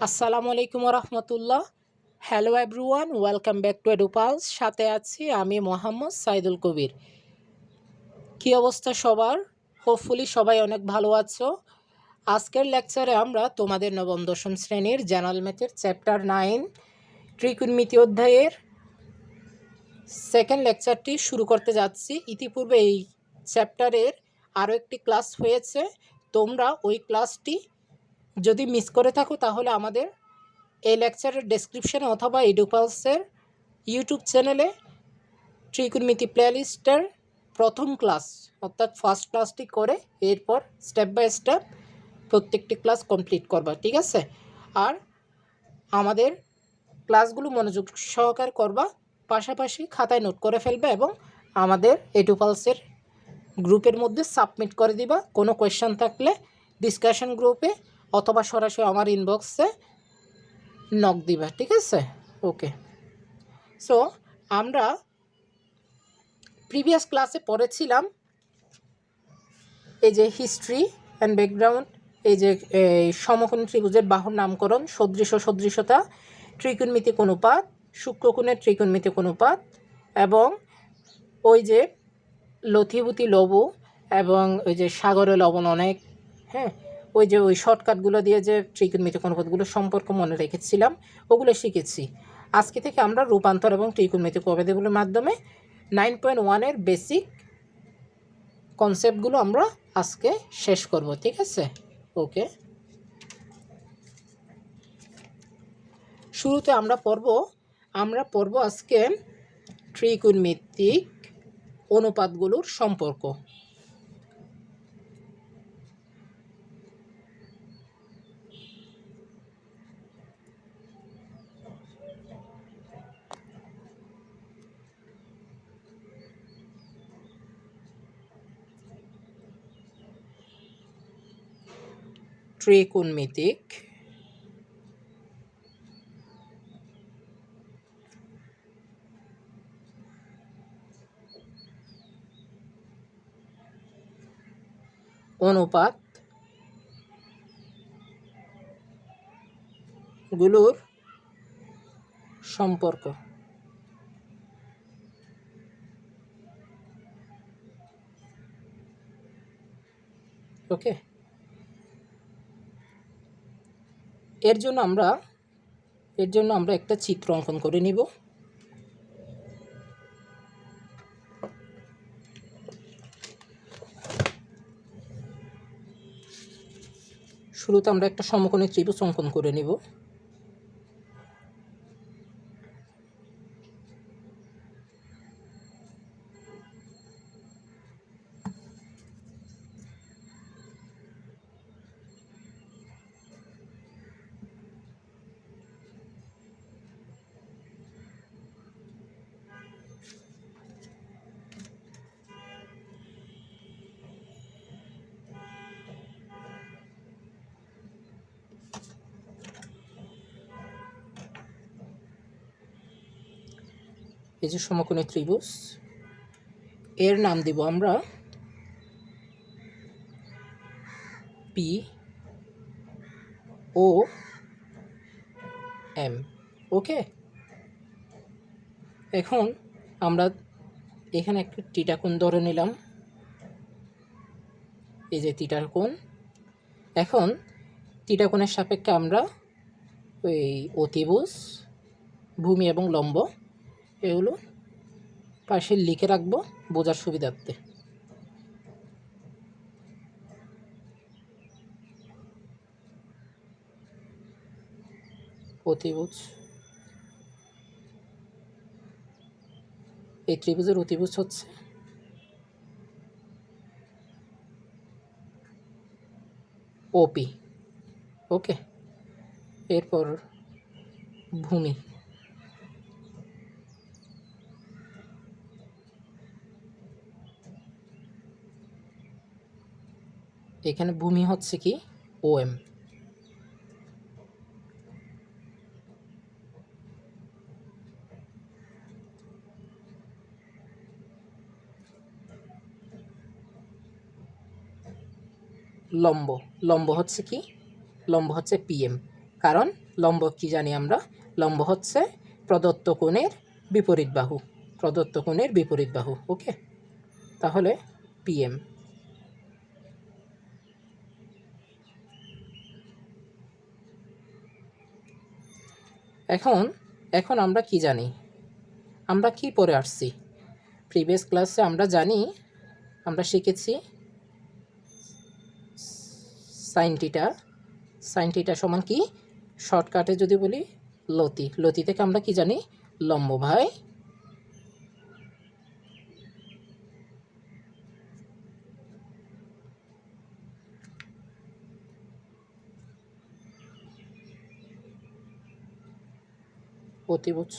আসসালামু আলাইকুম রহমতুল্লাহ। Hello everyone, welcome back to Edupulse. সাথে আছি আমি মোহাম্মদ সাইদুল কবির। কী অবস্থা সবার? হোপফুলি সবাই অনেক ভালো আছো। আজকের লেকচারে আমরা তোমাদের নবম দশম শ্রেণীর জেনারেল ম্যাথের চ্যাপ্টার 9 ত্রিকোণমিতি অধ্যায়ের সেকেন্ড লেকচারটি শুরু করতে যাচ্ছি। ইতিপূর্বে এই চ্যাপ্টারের আরও একটি ক্লাস হয়েছে। তোমরা ওই ক্লাসটি যদি মিস করে থাকো তাহলে আমাদের এই লেকচারের ডেসক্রিপশানে অথবা এডুপালসের ইউটিউব চ্যানেলে ত্রিকোণমিতি প্লেলিস্টের প্রথম ক্লাস অর্থাৎ ফার্স্ট ক্লাসটি করে এরপর স্টেপ বাই স্টেপ প্রত্যেকটি ক্লাস কমপ্লিট করবা, ঠিক আছে? আর আমাদের ক্লাসগুলো মনোযোগ সহকারে করবা, পাশাপাশি খাতায় নোট করে ফেলবে এবং আমাদের এডুপালসের গ্রুপের মধ্যে সাবমিট করে দিবা। কোনো কোয়েশ্চেন থাকলে ডিসকাশন গ্রুপে অথবা সরাসরি আমার ইনবক্সে নক দিবা, ঠিক আছে? ওকে। সো আমরা প্রিভিয়াস ক্লাসে পড়েছিলাম এই যে হিস্ট্রি অ্যান্ড ব্যাকগ্রাউন্ড, এই যে সমকোণী ত্রিভুজের বাহুর নামকরণ, সদৃশ সদৃশতা, ত্রিকোণমিতিক অনুপাত, সূক্ষ্মকোণের ত্রিকোণমিতিক অনুপাত এবং ওই যে লথিভূতি লঘু এবং ওই যে সাগরে লবণ অনেক, হ্যাঁ, ওই যে ওই শর্টকাটগুলো দিয়ে যে ত্রিকোণমিতিক অনুপাতগুলো সম্পর্ক মনে রেখেছিলাম, ওগুলো শিখেছি। আজকে থেকে আমরা রূপান্তর এবং ত্রিকোণমিতিক উপপাদ্যগুলোর মাধ্যমে 9.1-এর বেসিক কনসেপ্টগুলো আমরা আজকে শেষ করব, ঠিক আছে? ওকে। শুরুতে আমরা পড়ব আজকে ত্রিকোণমিতিক অনুপাতগুলোর সম্পর্ক। ত্রিকোণমিতিক অনুপাত গুলোর সম্পর্ক। ওকে। এর জন্য আমরা একটা চিত্র অঙ্কন করে নিব। শুরুতে আমরা একটা সমকোণী ত্রিভুজ অঙ্কন করে নিব। এই যে সমকোণী ত্রিভুজ, এর নাম দিব আমরা পি ও এম। ওকে। এখন আমরা এখানে একটা থিটা কোণ ধরে নিলাম, এই যে থিটার কোণ। এখন থিটা কোণের সাপেক্ষে আমরা ওই অতিভুজ, ভূমি এবং লম্ব এগুলো পাশে লিখে রাখবো বোঝার সুবিধার্থে। অতিভুজ, এই ত্রিভুজের অতিভুজ হচ্ছে ওপি। ওকে। এরপর ভূমি, এখানে ভূমি হচ্ছে কি ওএম। লম্ব হচ্ছে কি? লম্ব হচ্ছে পিএম, কারণ লম্ব কি জানি আমরা? লম্ব হচ্ছে প্রদত্ত কোণের বিপরীত বাহু, প্রদত্ত কোণের বিপরীত বাহু। ওকে, তাহলে পিএম। এখন আমরা কি জানি? আমরা কি পড়ে আসছি প্রিভিয়াস ক্লাসে? আমরা শিখেছি সাইন থিটা। সাইন থিটা সমান কি? শর্টকাটে যদি বলি লতি। লতি থেকে আমরা কি জানি? লম্ব ভাই অতিভুজ।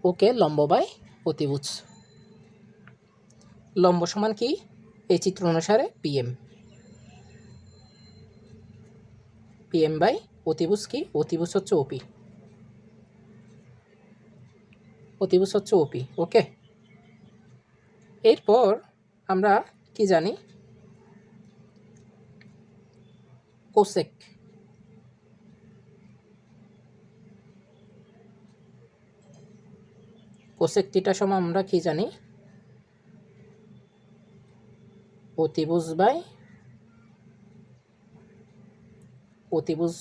ওকে, লম্ব বাই অতিভুজ। লম্ব সমান কি? এই চিত্র অনুসারে পিএম। পিএম বাই অতিভুজ কি? অতিভুজ হচ্ছে ওপি। অতিভুজ হচ্ছে ওপি। ওকে, এরপর আমরা কি জানি? কোসেক। কোসেক থিটা সমান আমরা কি জানি? অতিভুজ বাই অতিভুজ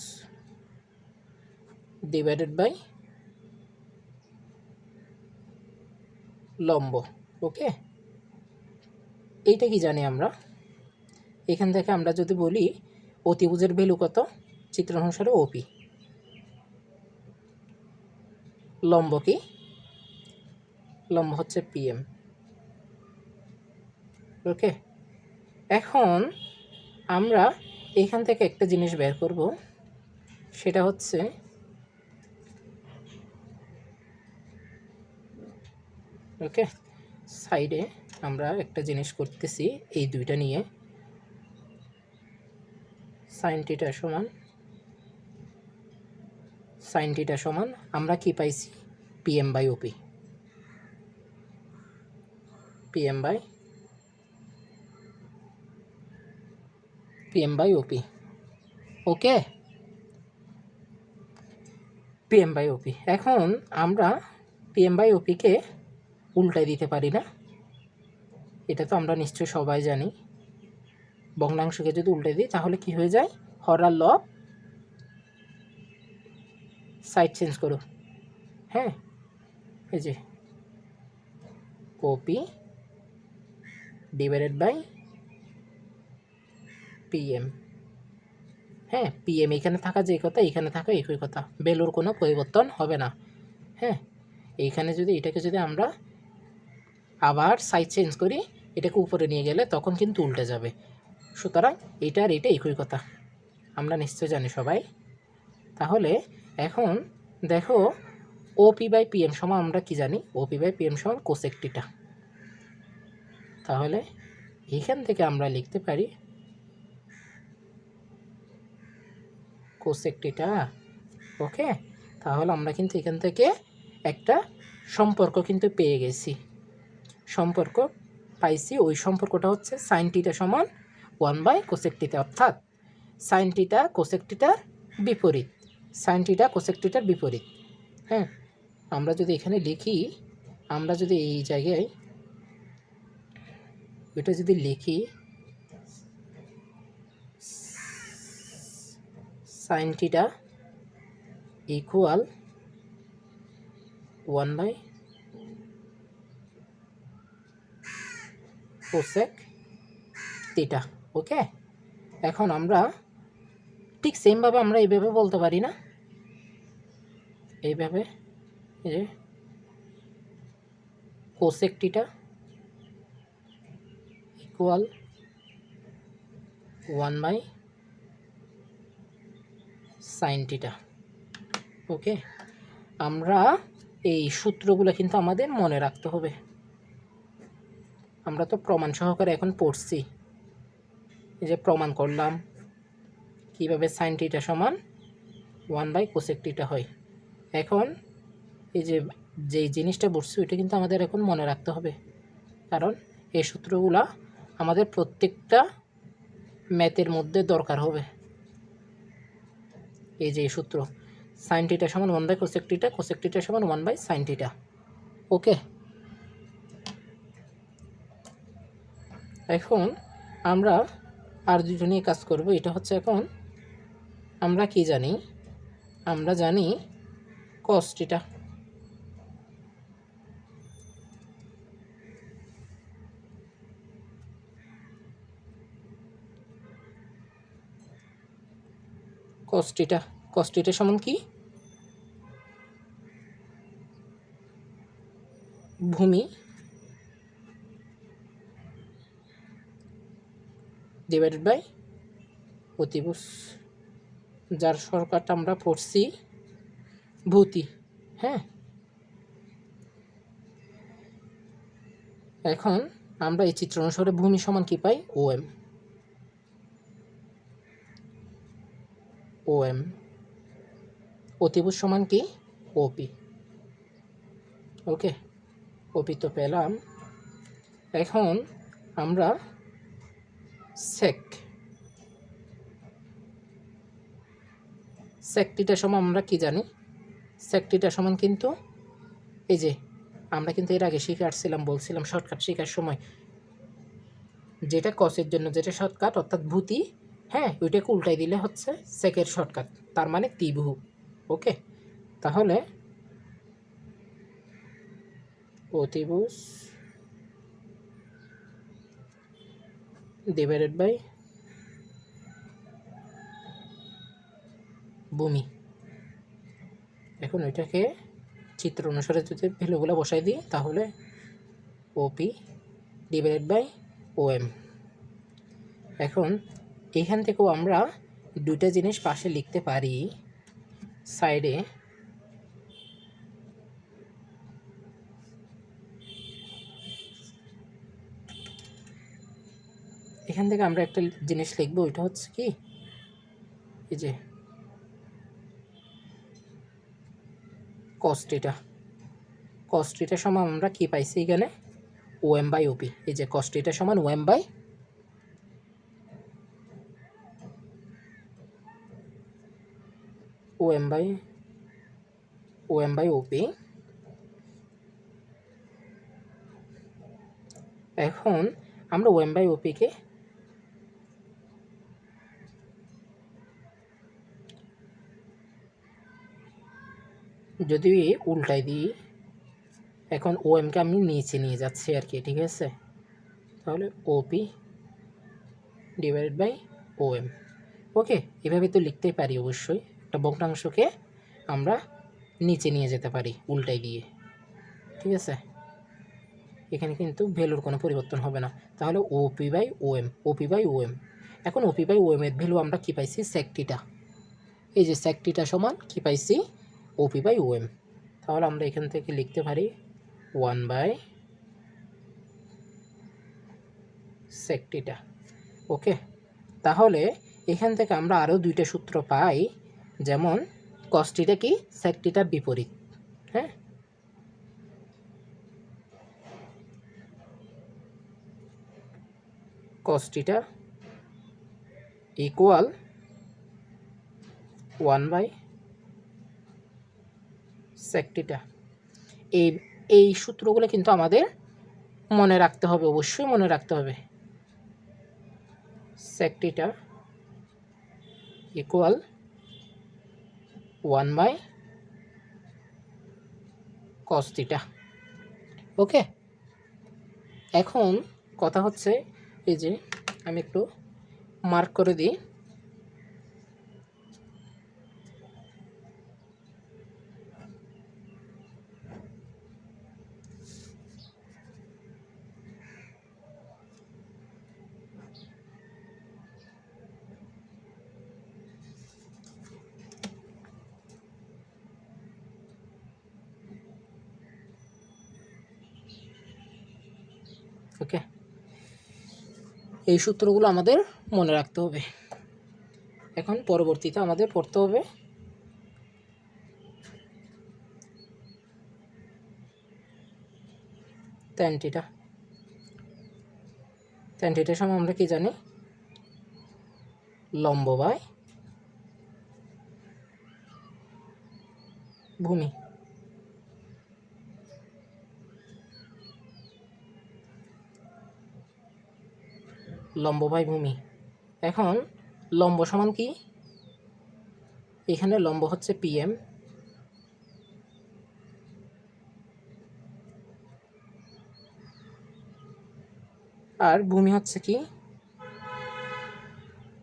ডিভাইডেড বাই লম্ব। ওকে, এইটা কি জানি আমরা? এখান থেকে আমরা যদি বলি অতিভুজের ভ্যালু কত? চিত্র অনুসারে ওপি। লম্ব কি? লম্ব হচ্ছে পিএম। ওকে, এখন আমরা এখান থেকে একটা জিনিস বের করব, সেটা হচ্ছে ওকে সাইডে আমরা একটা জিনিস করতেছি এই দুইটা নিয়ে। সাইন থিটা সমান আমরা কি পাইছি? PM by OP. PM by OP. Okay, PM by OP. এখন আমরা পিএম বাই ওপিকে উল্টাই দিতে পারি না? এটা তো আমরা নিশ্চয়ই সবাই জানি। ভগ্নাংশকে যদি উল্টে দিই তাহলে কি হয়ে যায়? হর আর লব সাইড চেঞ্জ করো। হ্যাঁ, এই যে ওপি ডিভাইডেড বাই পিএম। হ্যাঁ, পিএম এখানে থাকা যে কথা এখানে থাকা একই কথা, ভ্যালুর কোনো পরিবর্তন হবে না। হ্যাঁ, এইখানে যদি এটাকে যদি আমরা আবার সাইড চেঞ্জ করি, এটাকে উপরে নিয়ে গেলে তখন কিন্তু উল্টে যাবে। সুতরাং এটা আর এটা একই কথা, আমরা নিশ্চয় জানি সবাই। তাহলে এখন দেখো ওপি বাই পিএম সমান আমরা কি জানি? ওপি বাই পিএম সমান কোসেক থিটা। তাহলে এইখান থেকে আমরা লিখতে পারি কোসেক থিটা। ওকে, তাহলে আমরা কিন্তু এখান থেকে একটা সম্পর্ক কিন্তু পেয়ে গেছি। সম্পর্ক পাইছি, ওই সম্পর্কটা হচ্ছে সাইন থিটা সমান 1 বাই কোসেক থিটা, অর্থাৎ সাইন থিটা কোসেক থিটার বিপরীত। সাইন থিটা কোসেক থিটার বিপরীত। হ্যাঁ, আমরা যদি এখানে লিখি, আমরা যদি এই জায়গায় এটা যদি লিখি sine theta equal 1 by cosec theta. Okay, এখন আমরা ঠিক সেমভাবে আমরা এইভাবে বলতে পারি না? এইভাবে যে cosec theta equal 1 by sine theta. Okay, আমরা এই সূত্রগুলো কিন্তু আমাদের মনে রাখতে হবে। আমরা তো প্রমাণ সহকারে এখন পড়ছি, এই যে প্রমাণ করলাম কিভাবে সাইন থিটা সমান 1 বাই কোসেক থিটা হয়। এখন এই যে যেই জিনিসটা পড়ছি ওইটা কিন্তু আমাদের এখন মনে রাখতে হবে, কারণ এই সূত্রগুলা আমাদের প্রত্যেকটা ম্যাথের মধ্যে দরকার হবে। এই যে সূত্র সাইন থিটা সমান 1/cosec থিটা, cosec থিটা সমান 1/sin থিটা। ওকে, এখন আমরা আর দুটো নিয়ে কাজ করব। এটা হচ্ছে এখন আমরা কি জানি, আমরা জানি cos থিটা। cos থিটা সমান কি, ভূমি ডিভাইডেড বাই অতিভুজ, যার শর্টকাট আমরা পড়ছি ভূতি। হ্যাঁ, এখন আমরা এই চিত্র অনুসারে ভূমি সমান কি পাই, OM। অতিভুজ সমান কি, OP। ওকে, OP তো পেলাম। এখন আমরা sec থিটা সমান আমরা কি জানি, sec থিটা সমান কিন্তু এই যে আমরা কিন্তু এর আগে শিখে আসছিলাম, বলছিলাম শর্টকাট শেখার সময়, যেটা কসের জন্য যেটা শর্টকাট অর্থাৎ ভূতি, হ্যাঁ ওইটাকে উল্টাই দিলে হচ্ছে সেকের শর্টকাট, তার মানে ত্রিভু। ওকে, তাহলে অতিভুজ ডিভাইডেড বাই ভূমি। এখন ওইটাকে চিত্র অনুসারে যদি ভ্যালুগুলো বসাই দিই তাহলে OP ডিভাইডেড বাই OM। এখন এখান থেকেও আমরা দুইটা জিনিস পাশে লিখতে পারি, সাইডে এখান থেকে আমরা একটা জিনিস লিখবো, ওইটা হচ্ছে কি, এই যে cos থিটা সমান আমরা কি পাইছি এখানে, OM বাই OP। এই যে cos থিটা সমান OM বাই OP। এখন আমরা OM বাই OP কে যদি উল্টাই দিই, এখন OM কে আমি নিচে নিয়ে যাচ্ছি আর কি, ঠিক আছে, তাহলে OP ডিভাইডেড বাই OM। ওকে, এভাবে তো লিখতেই পারি অবশ্যই, একটা ভগ্নাংশকে আমরা নিচে নিয়ে যেতে পারি উল্টাই দিয়ে, ঠিক আছে, এখানে কিন্তু ভ্যালুর কোনো পরিবর্তন হবে না। তাহলে OP বাই OM। এখন OP বাই OM এর ভ্যালু আমরা কি পাইছি, sec থিটা। এই যে sec থিটা সমান কি পাইছি, OP বাই OM। তাহলে আমরা এখান থেকে লিখতে পারি 1/sec থিটা। ওকে, তাহলে এখান থেকে আমরা আরও দুইটা সূত্র পাই, যেমন cos থিটা কি, sec থিটার বিপরীত। হ্যাঁ, cos theta equal 1/sec theta. এই সূত্রগুলো কিন্তু আমাদের মনে রাখতে হবে, অবশ্যই মনে রাখতে হবে। sec theta equal 1/cos theta. Okay, এখন কথা হচ্ছে, এই যে আমি একটু মার্ক করে দিই, ওকে, এই সূত্রগুলো আমাদের মনে রাখতে হবে। এখন পরবর্তীতে আমাদের পড়তে হবে tan tan θ সমান আমরা কি জানি, লম্ব বাই ভূমি। লম্ব বাই ভূমি। এখন লম্ব সমান কি, এখানে লম্ব হচ্ছে PM, আর ভূমি হচ্ছে কি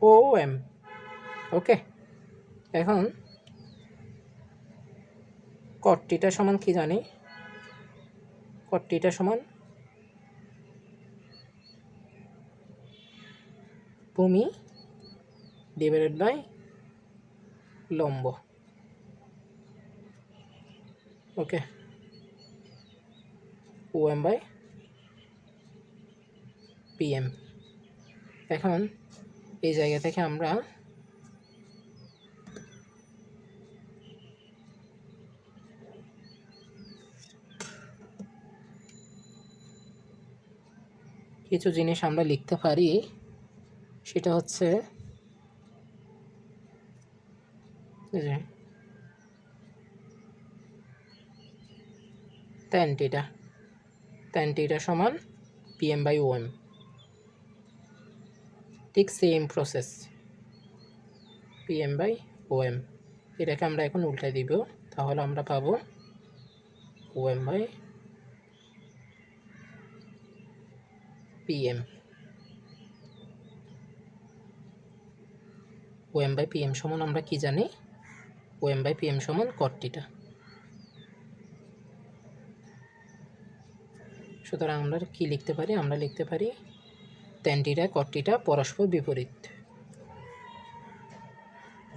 OM। ওকে, এখন cot θ সমান কি জানি, cot θ সমান ভূমি ডিভাইডেড বাই লম্ব। ওকে, OM বাই PM। এখন এই জায়গা থেকে আমরা কিছু জিনিস আমরা লিখতে পারি, সেটা হচ্ছে যে tan θ সমান PM বাই OM। ঠিক same process, PM by OM। এটাকে আমরা এখন উল্টাই দিব, তাহলে আমরা পাবো OM by PM। OM by PM সমান আমরা কি জানি, OM বাই PM সমান cot θ। সুতরাং আমরা কি লিখতে পারি, আমরা লিখতে পারি tan θ cot θ পরস্পর বিপরীত।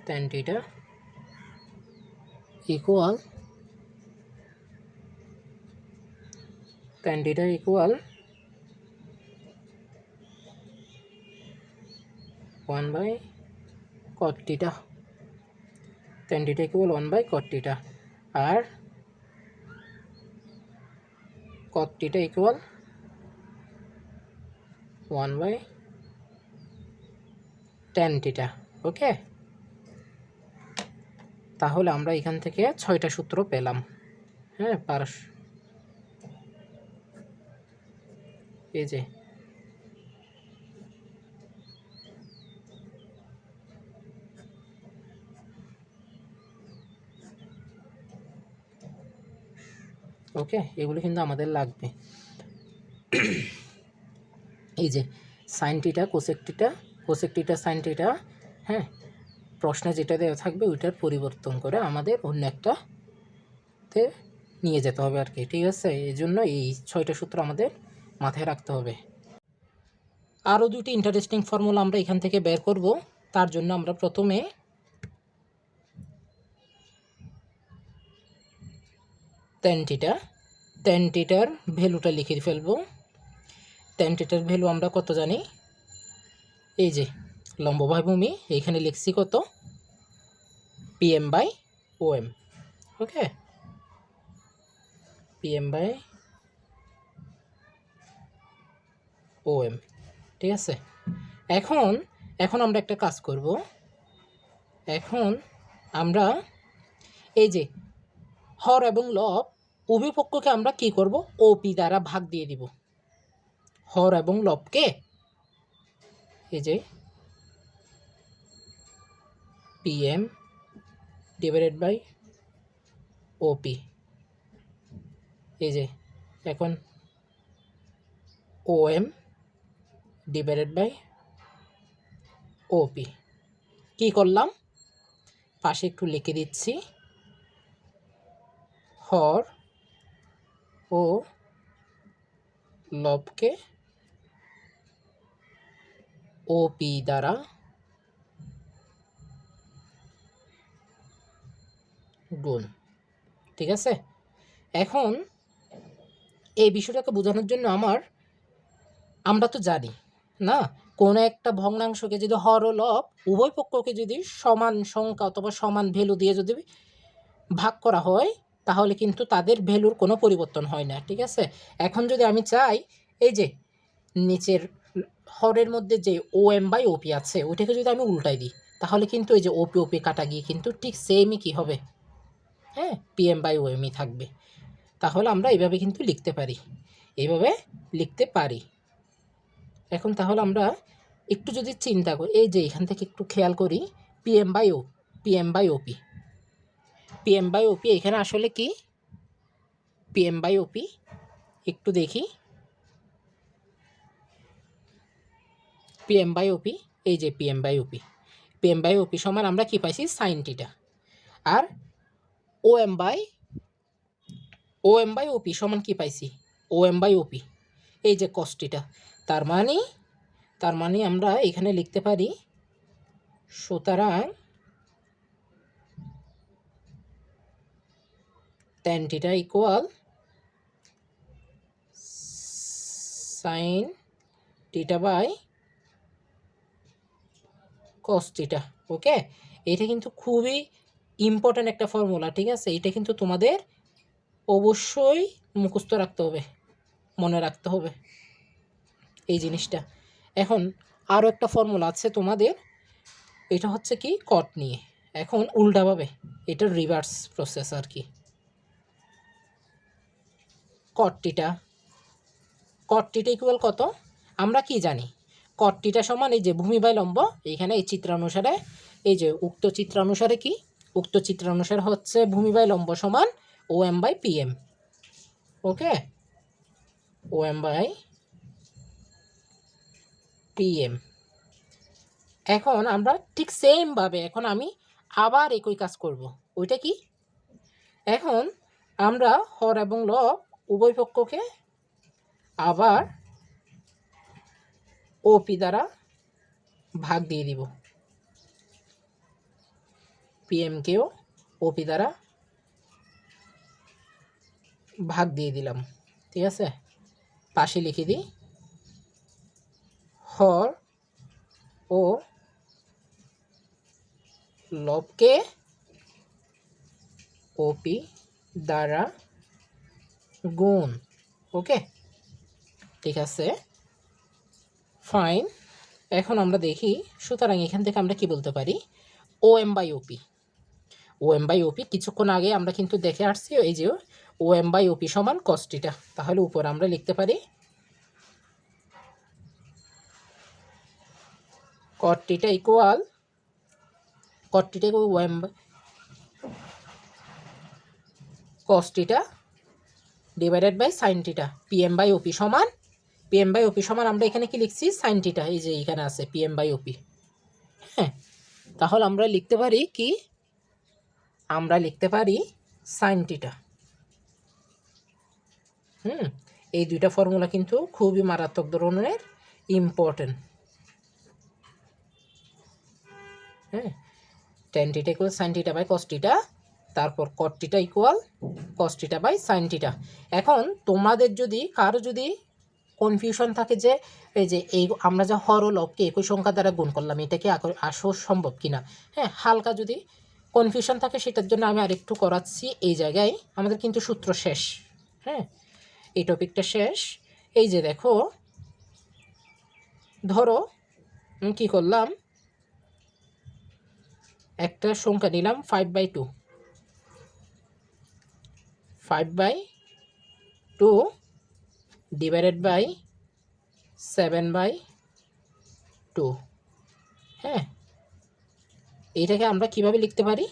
tan θ equal tan θ equal 1 by cot θ। tan θ equal 1 by cot θ, আর cot θ equal 1 by tan θ। Okay, তাহলে আমরা এখান থেকে 6টা সূত্র পেলাম। হ্যাঁ, এই যে ওকে, এগুলো কিন্তু আমাদের লাগবে। এই যে sin θ cosec θ sin θ, হ্যাঁ, প্রশ্নে যেটা দেওয়া থাকবে ওইটার পরিবর্তন করে আমাদের অন্য একটাতে নিয়ে যেতে হবে আর কি। ঠিক আছে, এই জন্য এই 6টা সূত্র আমাদের মাথায় রাখতে হবে। আরও দুটি ইন্টারেস্টিং ফর্মুলা আমরা এখান থেকে বের করব। তার জন্য আমরা প্রথমে tan θর ভ্যালুটা লিখে ফেলবো। tan θর ভ্যালু আমরা কত জানি, এই যে লম্ব বাই ভূমি, এইখানে লিখছি কত, PM by OM। Okay, PM by OM। ঠিক আছে, এখন আমরা একটা কাজ করব। এখন আমরা এই যে হর এবং লব উভয় পক্ষকে আমরা কি করব, OP দ্বারা ভাগ দিয়ে দিব। হর এবং লবকে এই যে PM ডিভাইডেড বাই OP। এই যে এখন OM ডিভাইডেড বাই OP। কি করলাম, পাশে একটু লিখে দিচ্ছি, হর ও লবকে OP দ্বারা গুণ। ঠিক আছে, এখন এই বিষয়টাকে বোঝানোর জন্য আমরা তো জানি না, কোনো একটা ভগ্নাংশকে যদি হর ও লব উভয় পক্ষকে যদি সমান সংখ্যা অথবা সমান ভ্যালু দিয়ে যদি ভাগ করা হয়, তাহলে কিন্তু তাদের ভ্যালুর কোনো পরিবর্তন হয় না। ঠিক আছে, এখন যদি আমি চাই এই যে নিচের হরের মধ্যে যে ও এম বাই ওপি আছে ওইটাকে যদি আমি উল্টাই দিই তাহলে কিন্তু এই যে ওপি ওপি কাটা গিয়ে কিন্তু ঠিক সেমই কী হবে, হ্যাঁ, পিএম বাই ও এমই থাকবে। তাহলে আমরা এইভাবে কিন্তু লিখতে পারি, এইভাবে লিখতে পারি। এখন তাহলে আমরা একটু যদি চিন্তা করি, এই যে এখান থেকে একটু খেয়াল করি, PM by OP, PM by OP এখানে আসলে কি পিএম বাই ওপি একটু দেখি, পিএম বাই ওপি, এই যে পিএম বাই ওপি সমান আমরা কি পাইছি সাইন থিটা, আর ও এম বাই ওপি সমান কি পাইছি ও এম বাই ওপি, এই যে কস থিটা। তার মানে আমরা এখানে লিখতে পারি সুতরাং tan theta equal sine theta by cos theta. Okay, এটা কিন্তু খুবই ইম্পর্ট্যান্ট একটা ফর্মুলা, ঠিক আছে? এটা কিন্তু তোমাদের অবশ্যই মুখস্থ রাখতে হবে, মনে রাখতে হবে এই জিনিসটা। এখন আরও একটা ফর্মুলা আছে তোমাদের, এটা হচ্ছে কি কট নিয়ে, এখন উল্টাভাবে এটা রিভার্স প্রসেস আর কি। কট থিটা ইকুয়াল কত আমরা কি জানি, কট থিটা সমান এই যে ভূমি বাই লম্ব, এইখানে এই চিত্রানুসারে, এই যে উক্ত চিত্রানুসারে হচ্ছে ভূমি বাই লম্ব সমান O M by PM. Okay, O M by PM. এখন আমরা ঠিক সেমভাবে এখন আমি আবার একই কাজ করব, ওইটা কি, এখন আমরা হর এবং লব উভয় পক্ষকে আবার ওপি দ্বারা ভাগ দিয়ে দিব, পিএমকেও ওপি দ্বারা ভাগ দিয়ে দিলাম, ঠিক আছে? পাশে লিখে দিই হর ও লবকে ওপি দ্বারা গুণ। ওকে, ঠিক আছে, ফাইন। এখন আমরা দেখি, সুতরাং এখান থেকে আমরা কি বলতে পারি, ও এম বাই ওপি কিছুক্ষণ আগে আমরা কিন্তু দেখে আসছি, এই যে ও এম বাই ওপি সমান কস থিটা। তাহলে উপর আমরা লিখতে পারি cot theta equal O M cos theta divided by sine theta, PM by OP সমান আমরা এখানে কি লিখছি সাইন থিটা, এই যে এখানে আছে পিএম বাই ওপি। হ্যাঁ, তাহলে আমরা লিখতে পারি কি, আমরা লিখতে পারি সাইন থিটা। এই দুইটা ফর্মুলা কিন্তু খুবই মারাত্মক ধরনের ইম্পর্টেন্ট। হ্যাঁ, tan theta equal sine theta by cos theta, তারপর cot theta equal cos theta by sine theta. এখন তোমাদের যদি কারো যদি কনফিউশন থাকে যে এই যে এই আমরা যা হর ও লবকে একই সংখ্যা দ্বারা গুণ করলাম, এটা কি আসো সম্ভব কিনা, হ্যাঁ, হালকা যদি কনফিউশন থাকে সেটার জন্য আমি আরেকটু করাচ্ছি। এই জায়গায় আমাদের কিন্তু সূত্র শেষ, হ্যাঁ, এই টপিকটা শেষ। এই যে দেখো, ধরো কি করলাম, একটা সংখ্যা নিলাম 5/2 ডিভাইডেড বাই 7/2। হ্যাঁ, এইটাকে আমরা কিভাবে লিখতে পারি,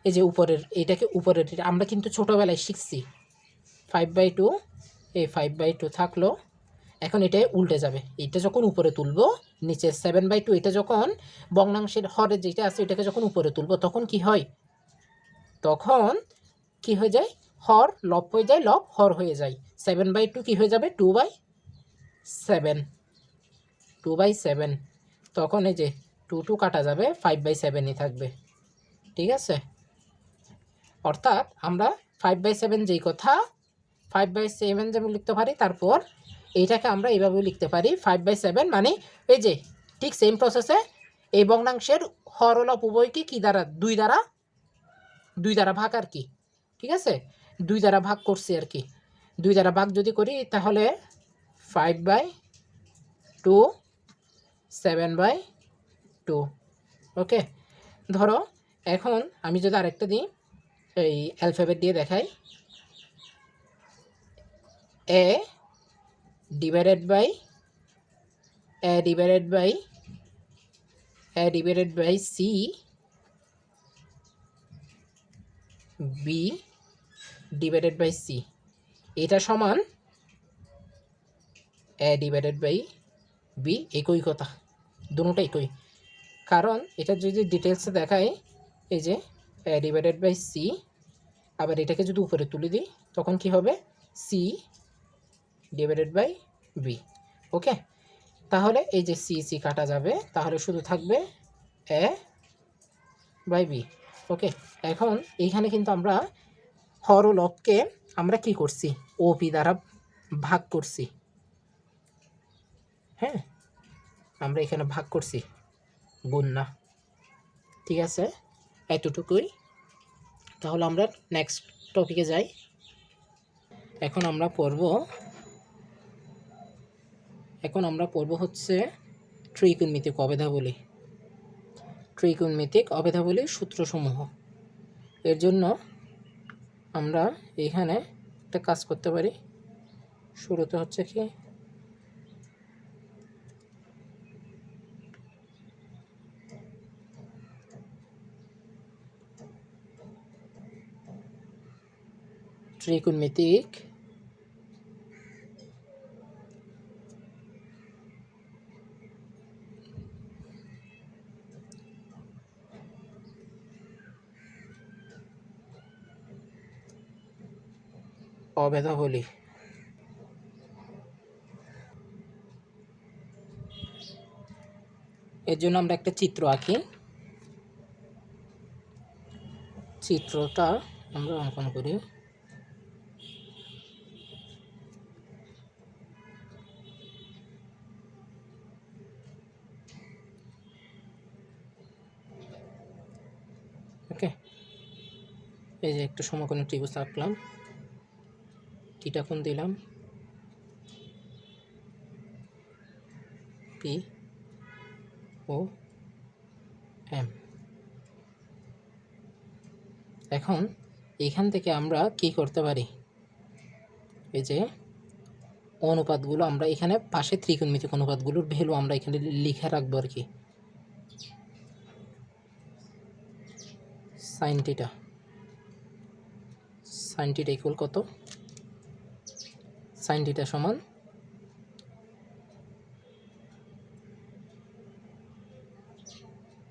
এই যে উপরের এইটাকে উপরের আমরা কিন্তু ছোটোবেলায় শিখছি 5/2, এই 5/2 থাকলো। এখন এটা উল্টে যাবে, এটা যখন উপরে তুলবো নিচে 7/2, এটা যখন ভগ্নাংশের হরে যেটা আছে এটাকে যখন উপরে তুলবো তখন কি হয়, তখন কি হয়ে যায়, হর লব হয়ে যায়, লব হর হয়ে যায়, 7/2 কি হয়ে যাবে 2/7, তখন এই যে 2 কাটা যাবে, 5/7ই থাকবে, ঠিক আছে? অর্থাৎ আমরা 5/7 যেই কথা 5/7 যেমন লিখতে পারি, তারপর এইটাকে আমরা এইভাবেও লিখতে পারি 5/7, মানে এই যে ঠিক সেম প্রসেসে এই ভগ্নাংশের হর ও লব উভয়কে কি দ্বারা দুই দ্বারা ভাগ আর কি, ঠিক আছে? 2 দ্বারা ভাগ করছি আর কি, 2 দ্বারা ভাগ যদি করি তাহলে 5/2 7/2। ওকে, ধরো এখন আমি যদি আরেকটা দিই, এই অ্যালফাবেট দিয়ে দেখাই, a divided by c b divided by c, এটা সমান a ডিভাইডেড বাই b। একই কথা, দুটোটা একই, কারণ এটা যদি ডিটেলসে দেখায়, এই যে a ডিভাইডেড বাই c, আবার এটাকে যদি উপরে তুলে দিই তখন কি হবে, c ডিভাইডেড বাই b। ওকে, তাহলে এই যে c c কাটা যাবে, তাহলে শুধু থাকবে a বাই b। ওকে, এখন এইখানে কিন্তু আমরা হর ও লবকে আমরা কি করছি, ওপি দ্বারা ভাগ করছি। হ্যাঁ, আমরা এখানে ভাগ করছি, গুণ না। ঠিক আছে, এতটুকুই। তাহলে আমরা নেক্সট টপিকে যাই। এখন আমরা পড়ব হচ্ছে ত্রিকোণমিতিক অভেদাবলী। ত্রিকোণমিতিক অভেদাবলীর সূত্রসমূহ। এর জন্য আমরা এখানে একটা কাজ করতে পারি। শুরুতে হচ্ছে কি, ত্রিকোণমিতিক অভেদাবলী। এর জন্য আমরা একটা চিত্র আঁকি। চিত্রটা আমরা অঙ্কন করি। ওকে, এই যে একটা সমকোণী ত্রিভুজ আঁকলাম, থিটা কোণ দিলাম, পি ও এম। এখন এখান থেকে আমরা কি করতে পারি, এই যে অনুপাতগুলো আমরা এখানে পাশে ত্রিকোণমিতিক অনুপাতগুলোর ভ্যালু আমরা এখানে লিখে রাখবো আর কি। সাইন থিটা ইকুয়াল কত, সাইন থিটা সমান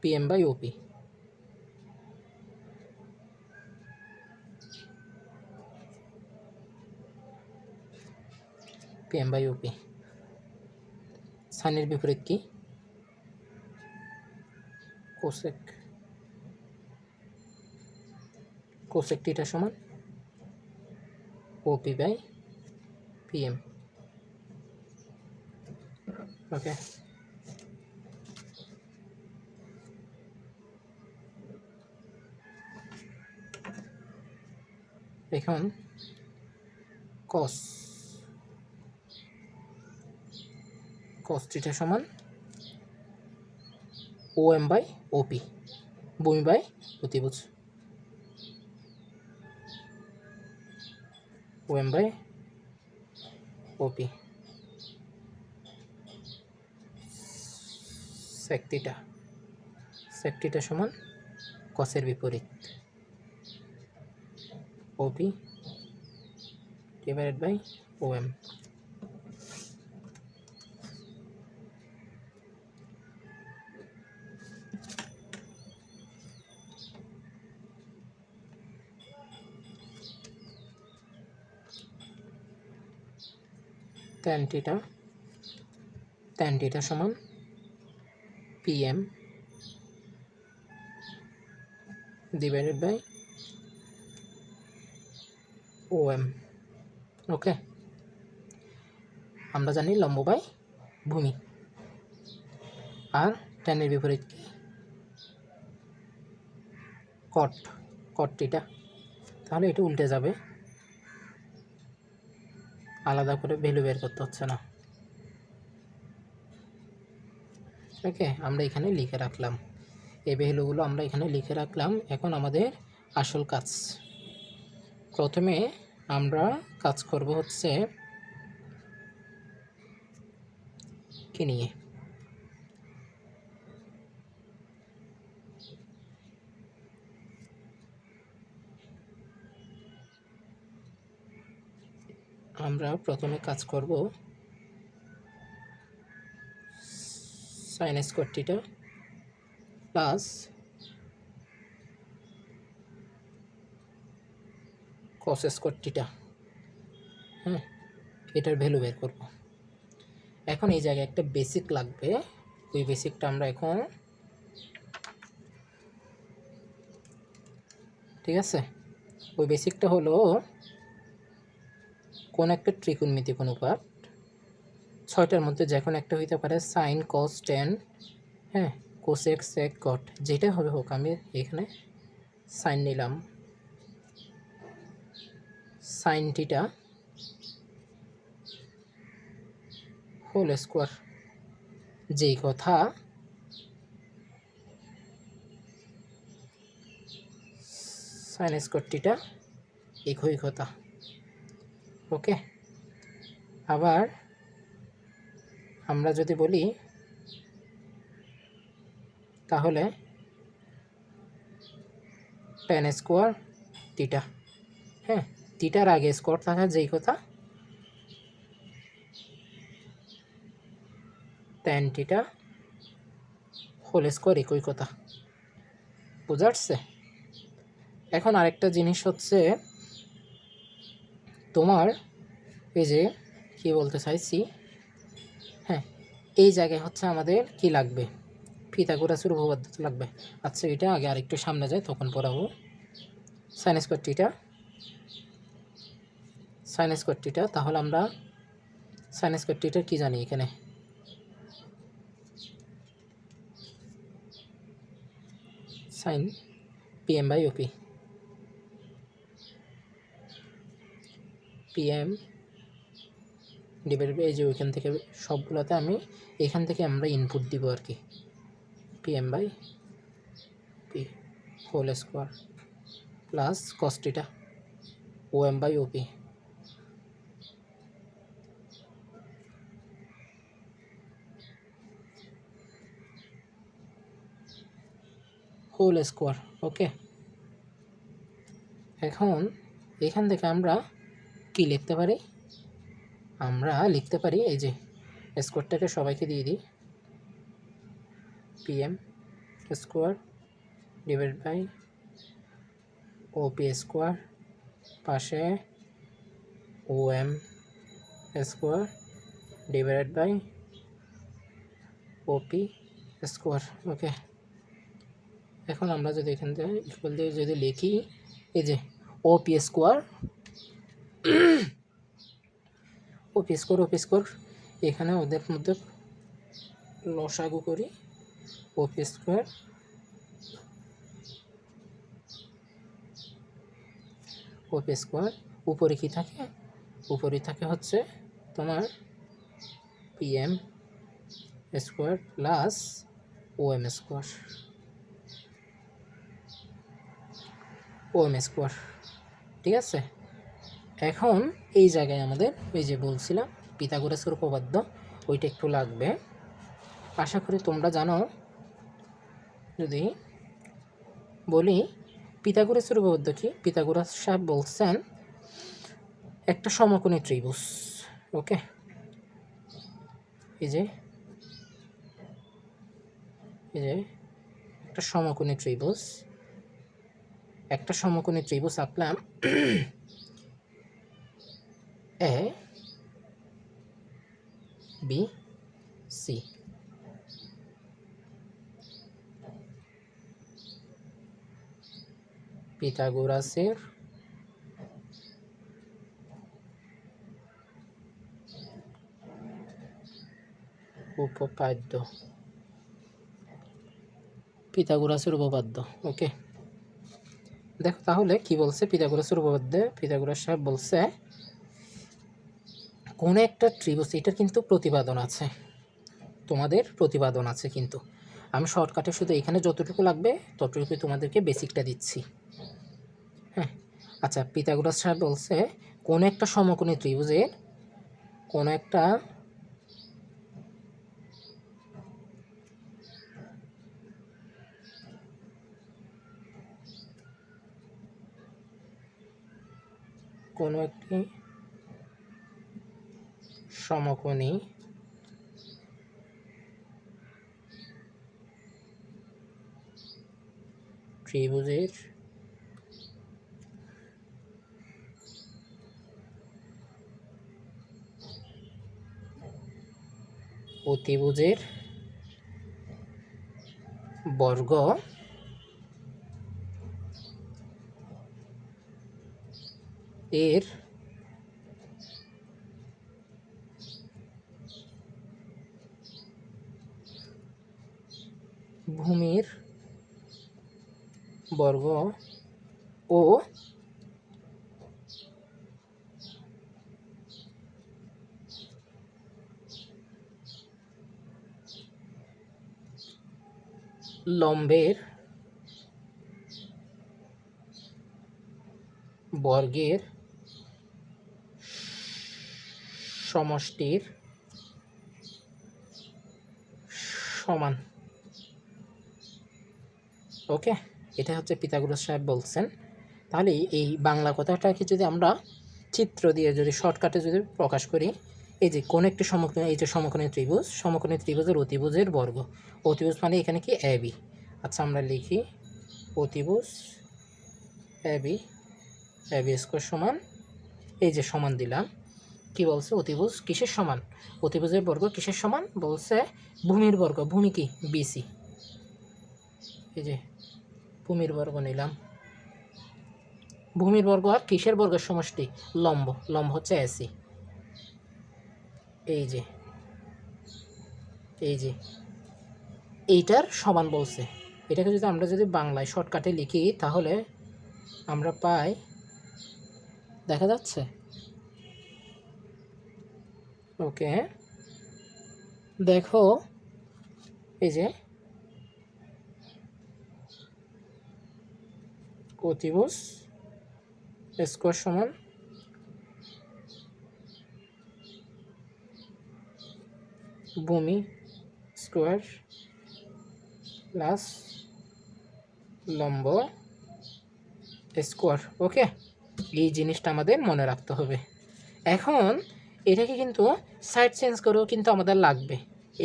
PM by OP। PM by OP। সাইনের বিপরীত কি, কোসেক। কোসেক থিটা সমান OP বাই PM। ওকে, এখন কস থিটা সমান OM বাই OP, ভূমি বাই অতিভুজ। OM by OP। Sec theta সমান কসের বিপরীত, OP divided by OM। tan theta সমান PM divided by OM। Okay, আমরা জানি লম্ব বাই ভূমি, আর ট্যানের বিপরীত কি, কট থিটা। তাহলে এটা উল্টে যাবে, আলাদা করে ভ্যালু বের করতে হচ্ছে না। ওকে, আমরা এখানে লিখে রাখলাম, এই ভ্যালুগুলো আমরা এখানে লিখে রাখলাম। এখন আমাদের আসল কাজ, প্রথমে আমরা কাজ করব হচ্ছে কি নিয়ে, আমরা প্রথমে কাজ করব sign square theta plus cos square theta. হ্যাঁ, এটার ভ্যালু বের করব। এখন এই জায়গায় একটা বেসিক লাগবে, ওই বেসিকটা আমরা এখন, ঠিক আছে, ওই বেসিকটা হলো কোন একটা ত্রিকোণমিতিক অনুপাত, 6টার মধ্যে যে কোনো একটা হইতে পারে, সাইন কস টেন, হ্যাঁ, কোসেক সেক কট, যেটা হবে হোক। আমি এখানে সাইন নিলাম, সাইন থিটা হোল স্কোয়ার, যেই কথা সাইন স্কোয়ার থিটা একই কথা। ওকে, আবার আমরা যদি বলি তাহলে টেন স্কোয়ার থিটা, হ্যাঁ, থিটার আগে স্কোয়ার থাকা যেই কথা, ট্যান থিটা হোল স্কোয়ার একই কথা। বুঝা যাচ্ছে? এখন আরেকটা জিনিস হচ্ছে, তোমার এই যে কি বলতে চাইছি, হ্যাঁ, এই জায়গায় হচ্ছে আমাদের কি লাগবে, পিথাগোরাসের উপপাদ্য লাগবে। আচ্ছা, এটা আগে আরেকটু সামনে যায় তখন পড়াবো। Sine square theta, sine square theta, তাহলে আমরা সাইন স্কোয়ার থিটার কি জানি, এখানে sine PM by OP, PM divided by, এই যে ওইখান থেকে সবগুলোতে আমি এখান থেকে আমরা ইনপুট দিব আর কি, PM by P whole square plus cos theta OM by OP, whole square. Okay, এখন এখান থেকে আমরা কি লিখতে পারি, আমরা লিখতে পারি এই যে স্কোয়ারটাকে সবাইকে দিয়ে দিই, PM square divide by OP square, পাশে OM square divide by OP square. Okay, এখন আমরা যদি এখান থেকে ইকুয়াল দিয়ে যদি লিখি, এই যে ওপি স্কোয়ার, ওপি স্কোয়ার, এখানে ওদের মধ্যে লসাগু করি, ওপি স্কোয়ার উপরে কি থাকে, উপরে থাকে হচ্ছে তোমার PM square plus OM square, ঠিক আছে। এখন এই জায়গায় আমাদের এই যে বলছিলাম পিথাগোরাসের উপপাদ্য, ওইটা একটু লাগবে। আশা করি তোমরা জানো। যদি বলি পিথাগোরাসের উপপাদ্য কি, পিথাগোরাস সাহেব বলছেন একটা সমকোণী ত্রিভুজ, ওকে, এই যে একটা সমকোণী ত্রিভুজ আঁকলাম, এ বি সি, পিথাগোরাসের উপপাদ্য, ওকে। দেখো তাহলে কি বলছে পিথাগোরাসের উপপাদ্যে, পিথাগোরাস সাহেব বলছে কোন একটা ত্রিভুজ, এটার কিন্তু প্রতিপাদন আছে, তোমাদের প্রতিপাদন আছে, কিন্তু আমি শর্টকাটে শুধু এখানে যতটুকু লাগবে ততটুকুই তোমাদেরকে বেসিকটা দিচ্ছি। হ্যাঁ, আচ্ছা, পিথাগোরাস সাহেব বলছে কোনো একটা সমকোণী ত্রিভুজের কোনো একটা একটি সমকোণী ত্রিভুজের অতিভুজের বর্গ এর ভূমির বর্গ ও লম্বের বর্গের সমষ্টির সমান। ওকে, এটা হচ্ছে পিথাগোরাস সাহেব বলছেন। তাহলে এই বাংলা কথাটাকে যদি আমরা চিত্র দিয়ে যদি শর্টকাটে যদি প্রকাশ করি, এই যে কোন একটি সমকোণী, এই যে সমকোণী ত্রিভুজ, সমকোণী ত্রিভুজের অতিভুজের বর্গ। অতিভুজ মানে এখানে কি এ বি। আচ্ছা, আমরা লিখি অতিভুজ এ বি স্কোয়ার সমান, এই যে সমান দিলাম, কি বলছে অতিভুজ কিসের সমান, অতিভুজের বর্গ কিসের সমান বলছে ভূমির বর্গ। ভূমি কি বিসি, এই যে ভূমির বর্গ নিলাম। ভূমির বর্গ আর কিসের বর্গের সমষ্টি, লম্ব। লম্ব হচ্ছে এসি। এই যে এইটার সমান বলছে। এটাকে যদি আমরা যদি বাংলায় শর্টকাটে লিখি তাহলে আমরা পাই, দেখা যাচ্ছে? ওকে, দেখো এই যে অতিভুজ স্কোয়ার সমান ভূমি স্কোয়ার প্লাস লম্ব স্কোয়ার। ওকে, এই জিনিসটা আমাদের মনে রাখতে হবে। এখন এটাকে কিন্তু সাইড চেঞ্জ করেও কিন্তু আমাদের লাগবে,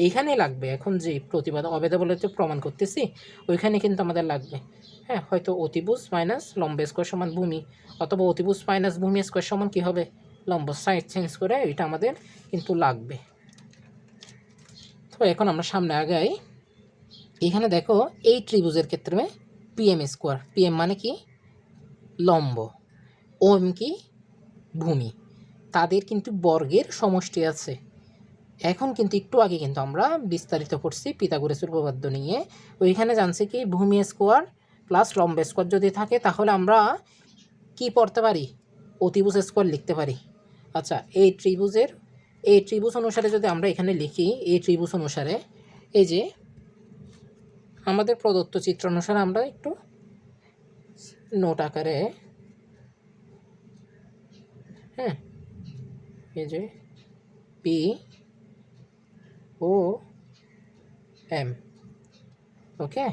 এইখানে লাগবে। এখন যে প্রতিপাদক অবেদা বলে প্রমাণ করতেছি ওইখানে কিন্তু আমাদের লাগবে। হ্যাঁ, হয়তো অতিভুজ মাইনাস লম্ব স্কোয়ার সমান ভূমি, অথবা অতিভুজ মাইনাস ভূমি স্কোয়ার সমান কী হবে, লম্ব। সাইড চেঞ্জ করে এটা আমাদের কিন্তু লাগবে। তো এখন আমরা সামনে আগাই। এখানে দেখো এই ত্রিভুজের ক্ষেত্রে পিএম স্কোয়ার, পিএম মানে কি লম্ব, ওএম কি ভূমি, তাদের কিন্তু বর্গের সমষ্টি আছে। এখন কিন্তু একটু আগে কিন্তু আমরা বিস্তারিত করছি পিথাগোরাসের উপপাদ্য নিয়ে। ওইখানে জানছি কি ভূমি স্কোয়ার প্লাস লম্ব স্কোয়ার যদি থাকে তাহলে আমরা কি পড়তে পারি, অতিভুজ স্কোয়ার লিখতে পারি। আচ্ছা, এই ত্রিভুজ অনুসারে যদি আমরা এখানে লিখি, এই ত্রিভুজ অনুসারে এই যে আমাদের প্রদত্ত চিত্র অনুসারে আমরা একটু নোট আকারে, হ্যাঁ, এই যে পি ও এম, ওকে,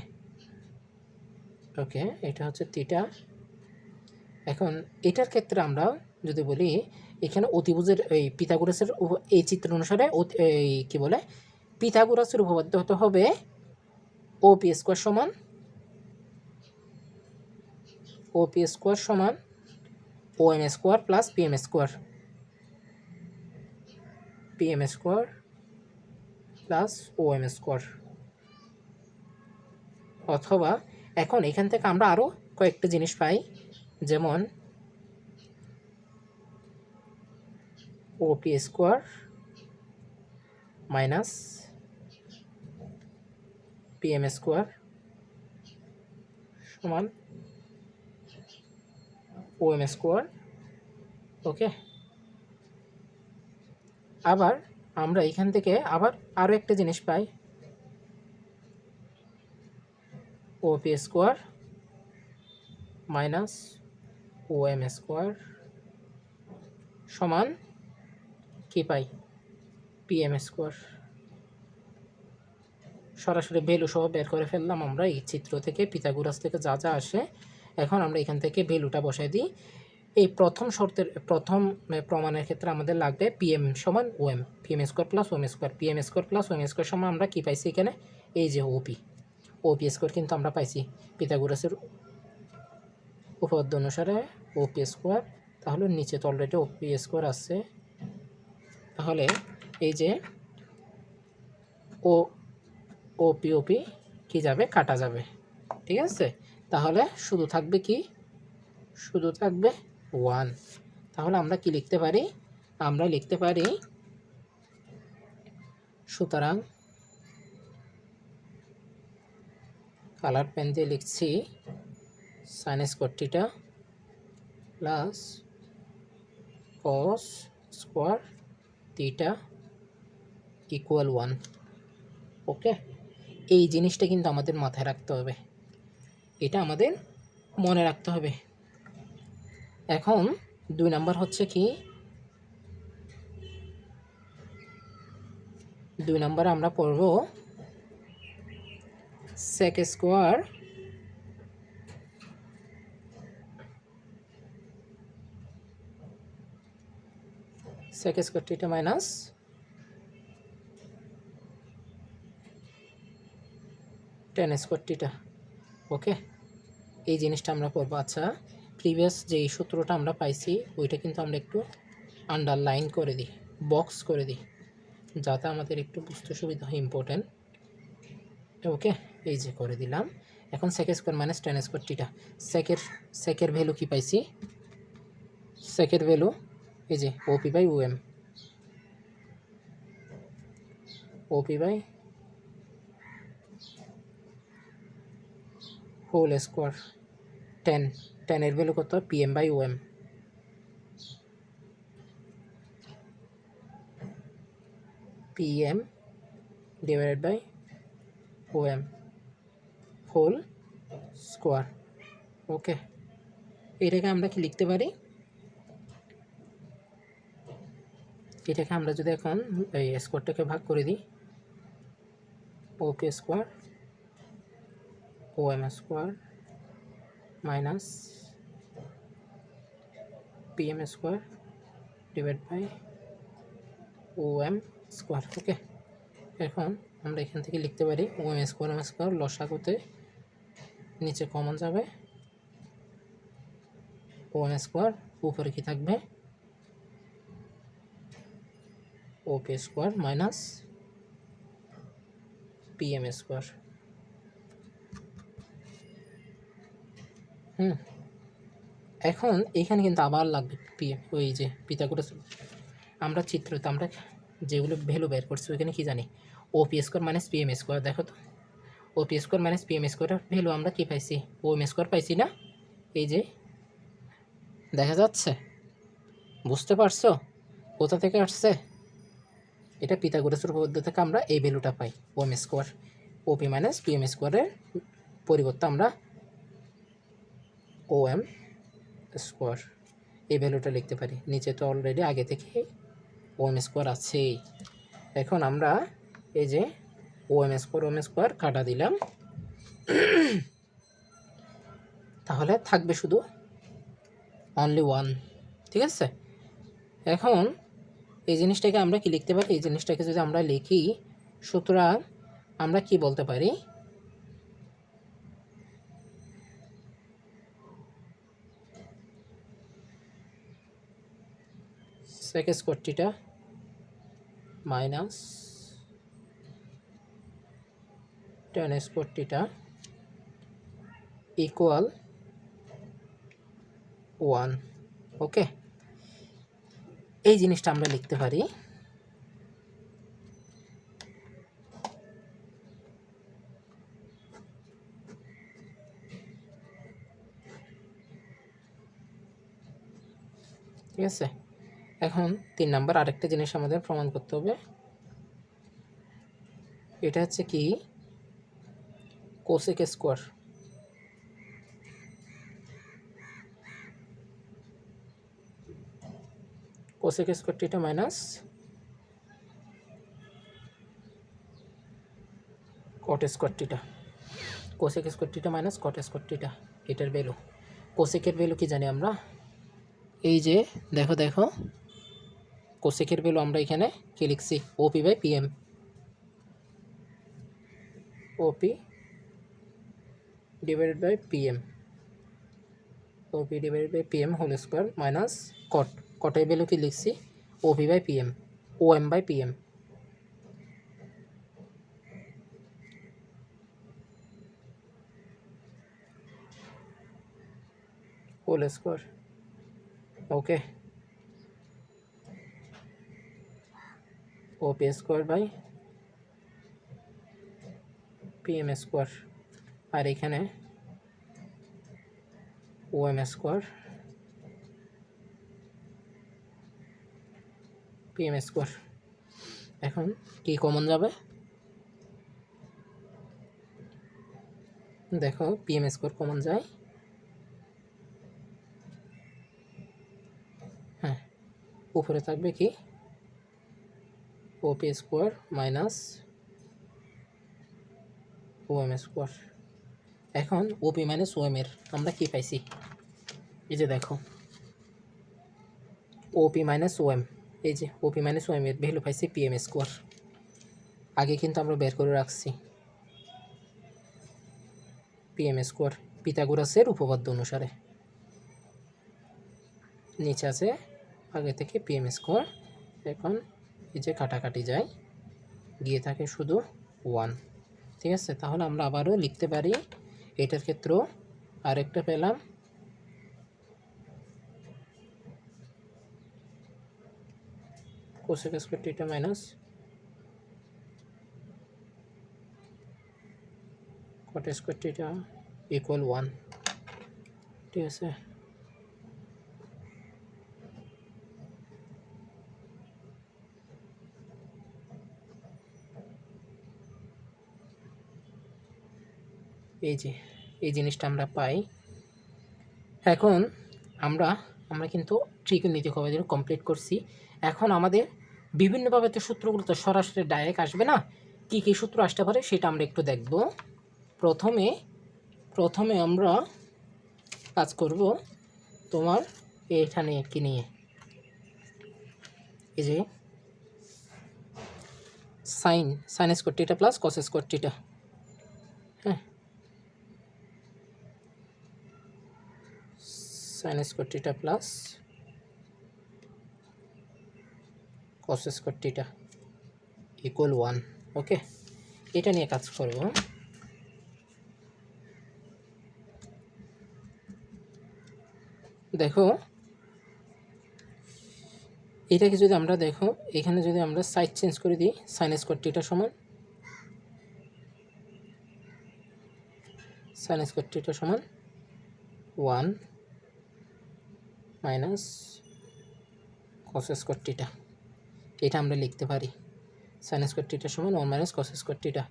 এটা হচ্ছে থিটা। এখন এটার ক্ষেত্রে আমরা যদি বলি এখানে অতিভুজের এই পিথাগোরাসের এই চিত্র অনুসারে এই কী বলে পিথাগোরাসের উপপাদ্য হতে হবে ওপি স্কোয়ার সমান OM square plus PM square plus OM square. অথবা এখন এখান থেকে আমরা আরও কয়েকটা জিনিস পাই, যেমন OP square minus PM square সমান ওএম স্কোয়ার। ওকে, আবার আমরা এখান থেকে আবার আরও একটা জিনিস পাই, OP square minus OM square সমান কি পাই, পিএম স্কোয়ার। সরাসরি ভ্যালু সহ বের করে ফেললাম আমরা এই চিত্র থেকে, পিথাগোরাস থেকে যা যা আসে। এখন আমরা এখান থেকে ভ্যালুটা বসাই দিই। এই প্রথম শর্তের প্রথম প্রমাণের ক্ষেত্রে আমাদের লাগবে পিএম সমান OM, PM square plus OM square, PM square plus OM square সমান আমরা কী পাইছি এখানে, এই যে ওপি, ওপি স্কোয়ার কিন্তু আমরা পাইছি পিথাগোরাসের উপপাদ্য অনুসারে ওপি স্কোয়ার। তাহলে নিচে তো অলরেডি ওপি স্কোয়ার আসছে, তাহলে এই যে ও ওপি ওপি কী যাবে, কাটা যাবে, ঠিক আছে। তাহলে শুধু থাকবে কি, শুধু থাকবে 1। তাহলে আমরা কি লিখতে পারি, আমরা লিখতে পারি সুতরাং কালার পেন দিয়ে লিখছি sign square theta plus cos square theta equal 1। Okay, এই জিনিসটা কিন্তু আমাদের মাথায় রাখতে হবে, এটা আমাদের মনে রাখতে হবে। এখন 2 নাম্বার হচ্ছে কি, 2 নাম্বারে আমরা পড়ব sec square theta minus tan square theta. Okay, এই জিনিসটা আমরা পড়ব। আচ্ছা, প্রিভিয়াস যেই সূত্রটা আমরা পাইছি ওইটা কিন্তু আমরা একটু আন্ডারলাইন করে দিই, বক্স করে দিই, যাতে আমাদের একটু বুঝতে সুবিধা হয়, ইম্পর্টেন্ট। ওকে, এই যে করে দিলাম। এখন sec square minus tan square theta, সেকের ভ্যালু কি পাইছি, সেকের ভ্যালু এই যে OP by OM, OP by whole square, 10 এর ভ্যালু কত, PM by OM, PM divided by OM whole square. Okay, এটাকে আমরা কি লিখতে পারি, এটাকে আমরা যদি এখন এই স্কোয়ারটাকে ভাগ করে দিই, OP square OM square minus PM square divide by OM square. Okay, এখন আমরা এখান থেকে লিখতে পারি ওএম স্কোয়ার লসাগুতে নিচে কমন যাবে, ওএম স্কোয়ার উপরে কি থাকবে, ওপি স্কোয়ার মাইনাস পিএম স্কোয়ার। এখন এখানে কিন্তু আবার লাগবে পিএম, ওই যে পিথাগোরাস আমরা চিত্রতে আমরা যেগুলো ভ্যালু বের করছি ওইখানে কি জানি, ওপি স্কোয়ার মাইনাস পিএম স্কোয়ার। দেখো তো, ওপি স্কোয়ার মাইনাস পিএম স্কোয়ারের ভ্যালু আমরা কি পাইছি, ওএম স্কোয়ার পাইছি না, এই যে দেখা যাচ্ছে, বুঝতে পারছো কোথা থেকে আসছে, এটা পিথাগোরাসের উপপাদ্য থেকে আমরা এই ভ্যালুটা পাই, ওএম স্কোয়ার, ওপি মাইনাস পিএম স্কোয়ারের পরিবর্তে আমরা ওএম স্কোয়ার এই ভ্যালুটা লিখতে পারি। নিচে তো অলরেডি আগে থেকে ওএম স্কোয়ার আছেই। এখন আমরা এই যে ওএম স্কোয়ার কাটা দিলাম, তাহলে থাকবে শুধু অনলি 1, ঠিক আছে। এখন এই জিনিসটাকে আমরা কি লিখতে পারি, এই জিনিসটাকে যদি আমরা লিখি, সুতরাং আমরা কি বলতে পারি, sec square theta minus tan square theta equal 1। Okay, এই জিনিসটা আমরা লিখতে পারি। ঠিক আছে, এখন 3 নাম্বার আরেকটা জিনিস আমাদের প্রমাণ করতে হবে, এটা হচ্ছে কি cosec square, cosec square theta minus cot square টিটা, cosec square theta minus cot square টিটা, এটার ভ্যালু। কোসেকের ভ্যালু কি জানি আমরা, এই যে দেখো কোসেকের ভ্যালু আমরা এখানে কি লিখছি, OP by PM, OP divided by PM, OP divided by PM whole square minus cot, কটের ভ্যালু কি লিখছি OP by PM, OM by PM, whole square. Okay, OP square by PM square, আর এখানে OM square PM square. এখন কি common যাবে, দেখো PM square common যায়, হ্যাঁ উপরে থাকবে কি ওপি স্কোয়ার মাইনাস ওএম স্কোয়ার। এখন ওপি মাইনাস ওএম এর আমরা কি পাইছি, এই যে দেখো ওপি মাইনাস ওএম, এই যে ওপি মাইনাস ওএম এর ভ্যালু পাইছি পিএম স্কোয়ার, আগে কিন্তু আমরা বের করে রাখছি পিএম স্কোয়ার পিথাগোরাসের উপপাদ্য অনুসারে, নিচে আছে আগে থেকে পিএম স্কোয়ার। এখন এই যে কাটাকাটি যায়, গিয়ে থাকে শুধু 1, ঠিক আছে। তাহলে আমরা আবারও লিখতে পারি, এটার ক্ষেত্রেও আরেকটা পেলাম, cosec square theta minus cot square theta equal 1, ঠিক আছে। এই যে এই জিনিসটা আমরা পাই। এখন আমরা কিন্তু ত্রিকোণমিতিক উপপাদ্য কমপ্লিট করছি। এখন আমাদের বিভিন্নভাবে তো সূত্রগুলো তো সরাসরি ডাইরেক্ট আসবে না, কী কী সূত্র আসতে পারে সেটা আমরা একটু দেখব। প্রথমে আমরা কাজ করব তোমার এখানে কি নিয়ে, এই যে sine square theta plus cos square theta, হ্যাঁ sine square theta plus cos square theta equal 1, okay. এটা নিয়ে কাজ করব। দেখো এটাকে যদি আমরা দেখো এখানে যদি আমরা সাইড চেঞ্জ করে দিই, সাইন স্কোয়ার টিটা সমান সাইন স্কোয়ার টিটা সমান 1 মাইনাস কস স্কোয়ার টিটা, এটা আমরা লিখতে পারি সাইন স্কোয়ার টিটা সমান 1 মাইনাস কস স্কোয়ার টিটা।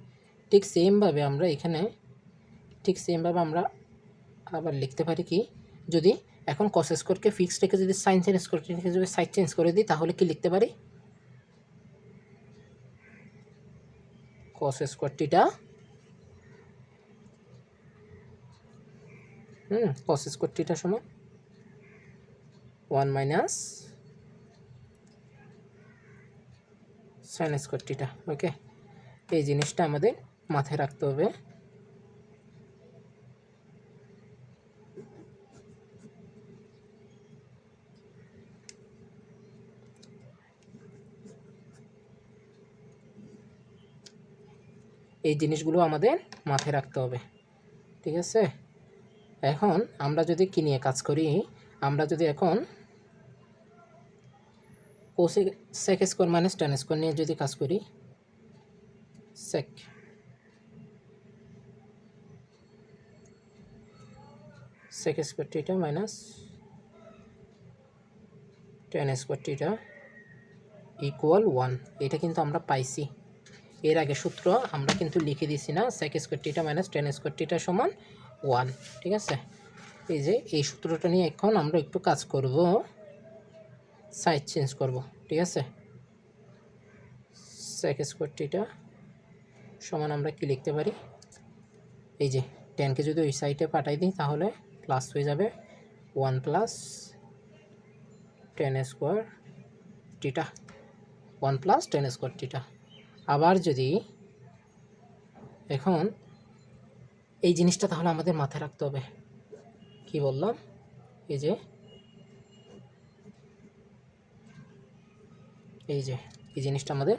ঠিক সেমভাবে আমরা এখানে আমরা আবার লিখতে পারি কি, যদি এখন কস স্কোয়ারকে ফিক্সড রেখে যদি সাইন স্কোয়ার টিটাকে যদি সাইড চেঞ্জ করে দিই তাহলে কি লিখতে পারি, কস স্কোয়ার টিটা কস স্কোয়ার টিটা সমান 1 মাইনাস সাইন স্কোয়ার টিটা, ওকে। এই জিনিসটা আমাদের মাথায় রাখতে হবে। এই জিনিসগুলো আমাদের মাথায় রাখতে হবে, ঠিক আছে। এখন আমরা যদি কি নিয়ে কাজ করি, আমরা যদি এখন sec square minus tan square নিয়ে যদি কাজ করি, sec square theta minus tan square theta equal 1, এটা কিন্তু আমরা পাইছি। এর আগে সূত্র আমরা কিন্তু লিখে দিছি না, sec square theta minus tan square টিটা সমান 1। ঠিক আছে, এই যে এই সূত্রটা নিয়ে এখন আমরা একটু কাজ করব, সাইড চেঞ্জ করব। ঠিক আছে, sec স্কোয়ার টিটা সমান আমরা কি লিখতে পারি, এই যে টেনকে যদি ওই সাইডে পাঠাই দিই তাহলে প্লাস হয়ে যাবে 1 প্লাস tan স্কোয়ার টিটা, 1 প্লাস tan স্কোয়ার টিটা। আবার যদি এখন এই জিনিসটা তাহলে আমাদের মাথায় রাখতে হবে, কি বললাম, এই যে এই জিনিসটা আমাদের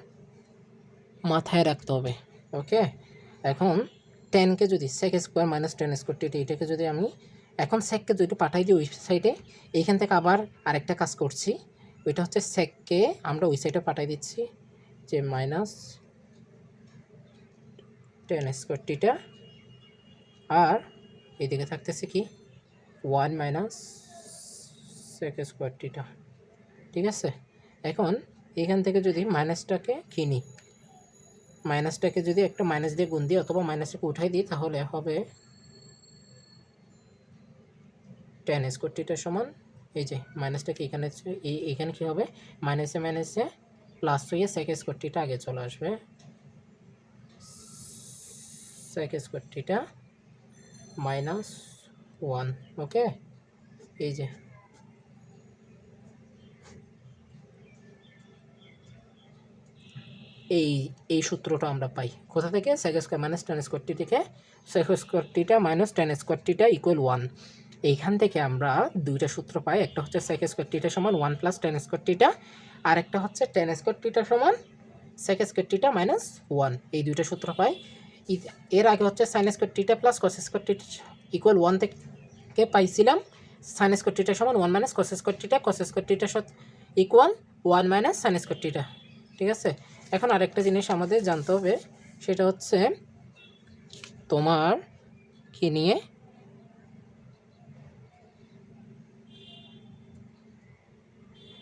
মাথায় রাখতে হবে। ওকে, এখন টেনকে যদি sec square minus tan square theta, এটাকে যদি আমি এখন সেককে যদি পাঠাই দিই ওই সাইডে, এইখান থেকে আবার আরেকটা কাজ করছি, ওইটা হচ্ছে সেককে আমরা ওই সাইডে পাঠাই দিচ্ছি যে মাইনাস tan স্কোয়ার টিটা, আর এইদিকে থাকতেছে কি 1 মাইনাস সেক স্কোয়ার টিটা। ঠিক আছে, এখন এখান থেকে যদি মাইনাসটাকে কিনি, মাইনাসটাকে যদি একটা মাইনাস দিয়ে গুণ দিই অথবা মাইনাসটাকে উঠাই দিই তাহলে হবে tan স্কোয়ার টিটা সমান, এই যে মাইনাসটাকে এখানে এইখানে কী হবে, মাইনাসে মাইনাসে প্লাস হয়ে সেক স্কোয়ার টিটা আগে চলে আসবে, সেক স্কোয়ার টিটা মাইনাস 1। ওকে, এই যে এই সূত্রটা আমরা পাই কোথা থেকে, sec square minus tan square t থেকে sec square theta minus tan square theta equal 1। এইখান থেকে আমরা দুইটা সূত্র পাই, একটা হচ্ছে সেক স্কোয়ার টিটা সমান 1 প্লাস tan স্কোয়ার টিটা, আর একটা হচ্ছে tan স্কোয়ার টিটা সমান সেক স্কোয়ার টিটা মাইনাস 1। এই দুইটা সূত্র পাই। এর আগে হচ্ছে sign square theta plus cos square theta equal 1 থেকে পাইছিলাম সাইন স্কোয়ার টিটা সমান 1 মাইনাস কস স্কোয়ার টিটা, কস square theta equal 1 minus sine square টিটা। ঠিক আছে, এখন আরেকটা জিনিস আমাদের জানতে হবে, সেটা হচ্ছে তোমার কি নিয়ে,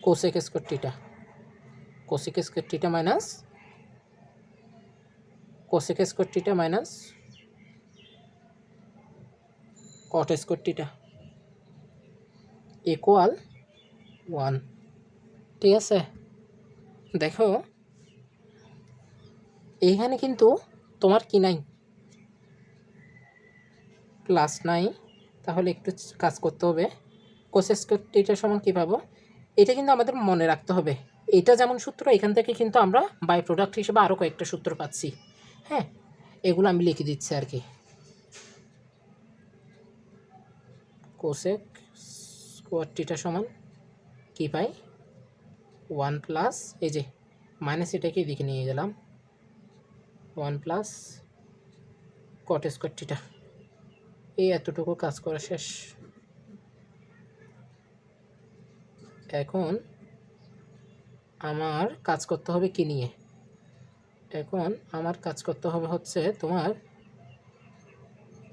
কোসেক স্কোয়ার টিটা, cosec square theta minus cosec square theta minus cot square theta equal 1। ঠিক আছে, দেখো এইখানে কিন্তু তোমার কি নাই, প্লাস নাই, তাহলে একটু কাজ করতে হবে। কোসেক স্কোয়ার টিটা সমান কী পাবো, এটা কিন্তু আমাদের মনে রাখতে হবে, এটা যেমন সূত্র এখান থেকে কিন্তু আমরা বাই প্রোডাক্ট হিসেবে আরও কয়েকটা সূত্র পাচ্ছি। হ্যাঁ, এগুলো আমি লিখে দিচ্ছি আর কি। কোসেক স্কোয়ার টিটা সমান কী পাই, 1 প্লাস, এই যে মাইনাস এটাকে এদিকে নিয়ে গেলাম, 1 প্লাস কট স্কোয়ার টিটা। এই এতটুকু কাজ করা শেষ। এখন আমার কাজ করতে হবে কি নিয়ে, এখন আমার কাজ করতে হবে হচ্ছে তোমার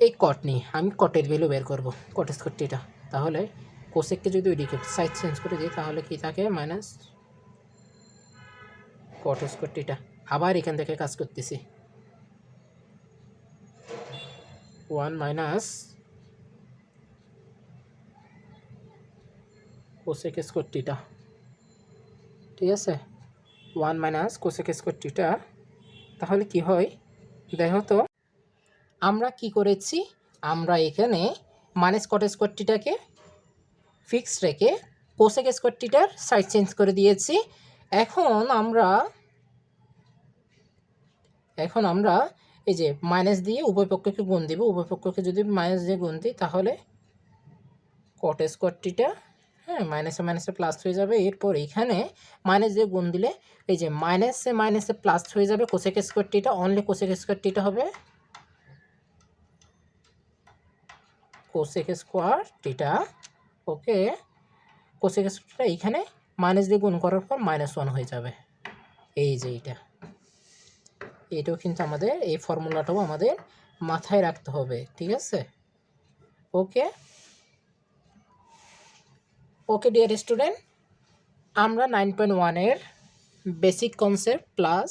এই কট নিয়ে। আমি কটের ভ্যালু বের করব, কট স্কোয়ার টিটা। তাহলে কোসেককে যদি ওইদিকে সাইড চেঞ্জ করে দিই তাহলে কি থাকে, মাইনাস কট স্কোয়ার টিটা। আবার এখান থেকে কাজ করতেছি, 1 মাইনাস কোসেক স্কোয়ার টিটা। ঠিক আছে, 1 মাইনাস কোসেক স্কোয়ার টিটা। তাহলে কি হয় দেখো তো, আমরা কি করেছি, আমরা এখানে মাইনাস কট স্কোয়ার টিটাকে ফিক্সড রেখে কোসেক স্কোয়ার টিটার সাইড চেঞ্জ করে দিয়েছি। এখন আমরা এই যে মাইনাস দিয়ে উভয় পক্ষকে গুণ দিব, উভয় পক্ষকে যদি মাইনাস দিয়ে গুণ দিই তাহলে কট স্কোয়ার টিটা, হ্যাঁ, মাইনাসে মাইনাসে প্লাস হয়ে যাবে। এরপর এখানে মাইনাস দিয়ে গুণ দিলে এই যে মাইনাসে মাইনাসে প্লাস হয়ে যাবে, কোসেক স্কোয়ার টিটা, অনলি কোসেক স্কোয়ার টিটা হবে কোসেক স্কোয়ার টিটা। ওকে, কোসেক স্কোয়ারটা এইখানে মাইনাস দিয়ে গুণ করার পর -1 হয়ে যাবে। এই যে এটাও কিন্তু আমাদের, এই ফর্মুলাটাও আমাদের মাথায় রাখতে হবে। ঠিক আছে, ওকে ওকে ডিয়ার স্টুডেন্ট, আমরা 9.1 এর বেসিক কনসেপ্ট প্লাস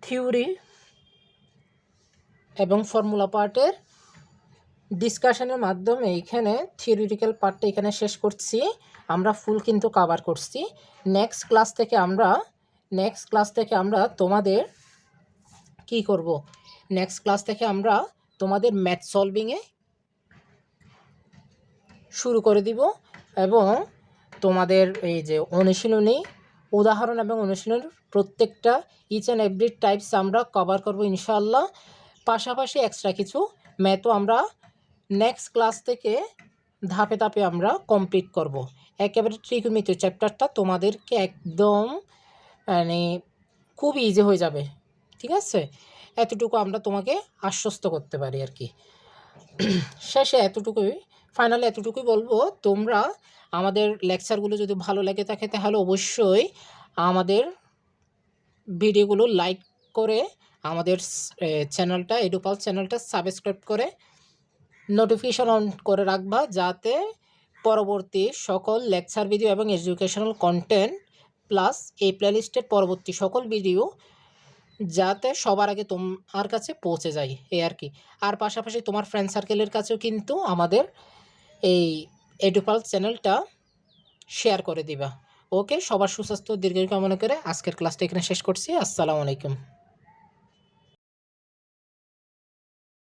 থিওরি এবং ফর্মুলা পার্টের ডিসকাশনের মাধ্যমে এখানে থিওরিটিক্যাল পার্টটা এখানে শেষ করছি। আমরা ফুল কিন্তু কভার করছি। নেক্সট ক্লাস থেকে আমরা তোমাদের কি করব, নেক্সট ক্লাস থেকে আমরা তোমাদের ম্যাথ সলভিংয়ে শুরু করে দিব এবং তোমাদের এই যে অনুশীলনী, উদাহরণ এবং অনুশীলনের প্রত্যেকটা ইচ অ্যান্ড এভরি টাইপস আমরা কভার করব ইনশাআল্লাহ। পাশাপাশি এক্সট্রা কিছু ম্যাথও আমরা নেক্সট ক্লাস থেকে ধাপে ধাপে আমরা কমপ্লিট করব। একেবারে ত্রিকোণমিতি চ্যাপ্টারটা তোমাদেরকে একদম মানে খুব ইজি হয়ে যাবে, ঠিক আছে? এতটুকু আমরা তোমাকে আশ্বস্ত করতে পারি আর কি। শেষে ফাইনালি এতটুকুই বলবো, তোমরা আমাদের লেকচারগুলো যদি ভালো লাগে থাকে তাহলে অবশ্যই আমাদের ভিডিওগুলো লাইক করে আমাদের চ্যানেলটা এডুপালস চ্যানেলটা সাবস্ক্রাইব করে নোটিফিকেশন অন করে রাখবা, যাতে পরবর্তী সকল লেকচার ভিডিও এবং এডুকেশনাল কন্টেন্ট প্লাস এই প্লেলিস্টের পরবর্তী সকল ভিডিও যাতে সবার আগে তোমার কাছে পৌঁছে যায়, এই আর কি। আর পাশাপাশি তোমার ফ্রেন্ড সার্কেলের কাছেও কিন্তু আমাদের এই এডুপালস চ্যানেলটা শেয়ার করে দিবা। ওকে, সবার সুস্বাস্থ্য দীর্ঘায়ু কামনা করে আজকের ক্লাসটা এখানে শেষ করছি। আসসালামু আলাইকুম।